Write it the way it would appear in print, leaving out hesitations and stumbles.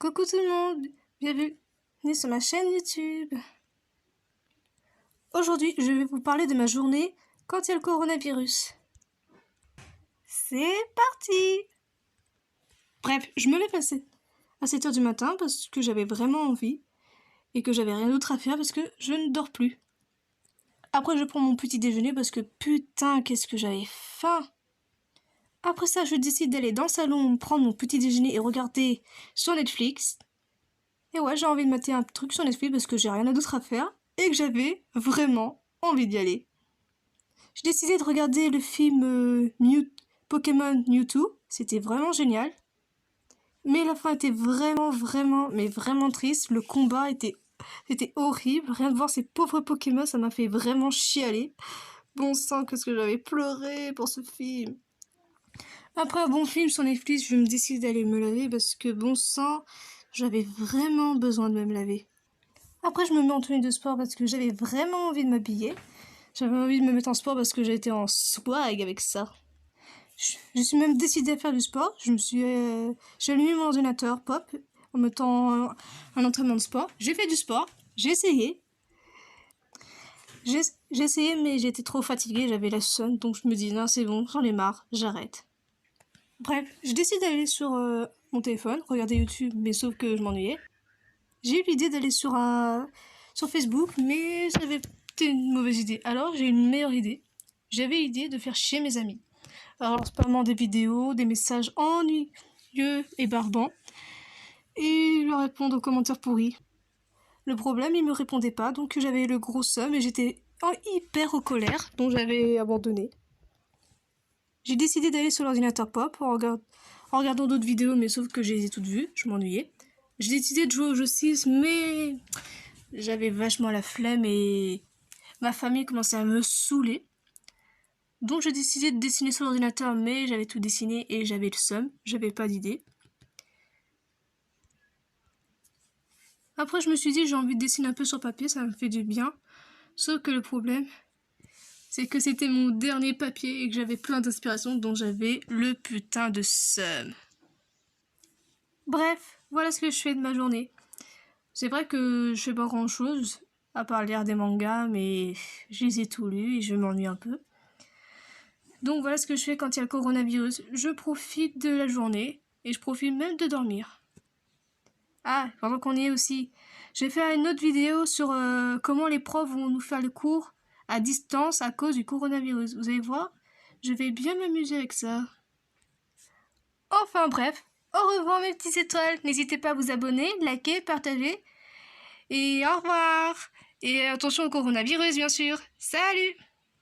Coucou tout le monde, bienvenue sur ma chaîne YouTube. Aujourd'hui, je vais vous parler de ma journée quand il y a le coronavirus. C'est parti! Bref, je me lève à 7h du matin parce que j'avais vraiment envie et que j'avais rien d'autre à faire parce que je ne dors plus. Après, je prends mon petit déjeuner parce que putain, qu'est-ce que j'avais faim! Après ça, je décide d'aller dans le salon prendre mon petit déjeuner et regarder sur Netflix. Et ouais, j'ai envie de mater un truc sur Netflix parce que j'ai rien d'autre à faire et que j'avais vraiment envie d'y aller. J'ai décidé de regarder le film Pokémon Mewtwo. C'était vraiment génial. Mais la fin était vraiment triste. Le combat était horrible. Rien de voir ces pauvres Pokémon, ça m'a fait vraiment chialer. Bon sang, qu'est-ce que j'avais pleuré pour ce film. Après un bon film sur Netflix, je me décide d'aller me laver parce que bon sang, j'avais vraiment besoin de me laver. Après, je me mets en tenue de sport parce que j'avais vraiment envie de m'habiller. J'avais envie de me mettre en sport parce que j'étais en swag avec ça. Je suis même décidée à faire du sport. J'ai allumé mon ordinateur, pop, en mettant un entraînement de sport. J'ai fait du sport, j'ai essayé. J'ai essayé, mais j'étais trop fatiguée, j'avais la sonne, donc je me dis non, c'est bon, j'en ai marre, j'arrête. Bref, je décide d'aller sur mon téléphone, regarder YouTube, mais sauf que je m'ennuyais. J'ai eu l'idée d'aller sur Facebook, mais ça avait été une mauvaise idée. Alors j'ai eu une meilleure idée. J'avais l'idée de faire chier mes amis. Alors spammant des vidéos, des messages ennuyeux et barbants, et leur répondre aux commentaires pourris. Le problème, ils me répondaient pas, donc j'avais le gros seum et j'étais hyper en colère, donc j'avais abandonné. J'ai décidé d'aller sur l'ordinateur pop en regardant d'autres vidéos, mais sauf que je les ai toutes vues, je m'ennuyais. J'ai décidé de jouer au jeu 6, mais j'avais vachement la flemme et ma famille commençait à me saouler. Donc j'ai décidé de dessiner sur l'ordinateur, mais j'avais tout dessiné et j'avais le seum, j'avais pas d'idée. Après je me suis dit j'ai envie de dessiner un peu sur papier, ça me fait du bien. Sauf que le problème, c'est que c'était mon dernier papier et que j'avais plein d'inspiration, donc j'avais le putain de seum. Bref, voilà ce que je fais de ma journée. C'est vrai que je fais pas grand chose, à part lire des mangas, mais je les ai tous lus et je m'ennuie un peu. Donc voilà ce que je fais quand il y a le coronavirus. Je profite de la journée et je profite même de dormir. Ah, pendant qu'on y est aussi, je vais faire une autre vidéo sur comment les profs vont nous faire le cours à distance à cause du coronavirus. Vous allez voir, je vais bien m'amuser avec ça. Enfin bref, au revoir mes petites étoiles. N'hésitez pas à vous abonner, liker, partager. Et au revoir. Et attention au coronavirus bien sûr. Salut!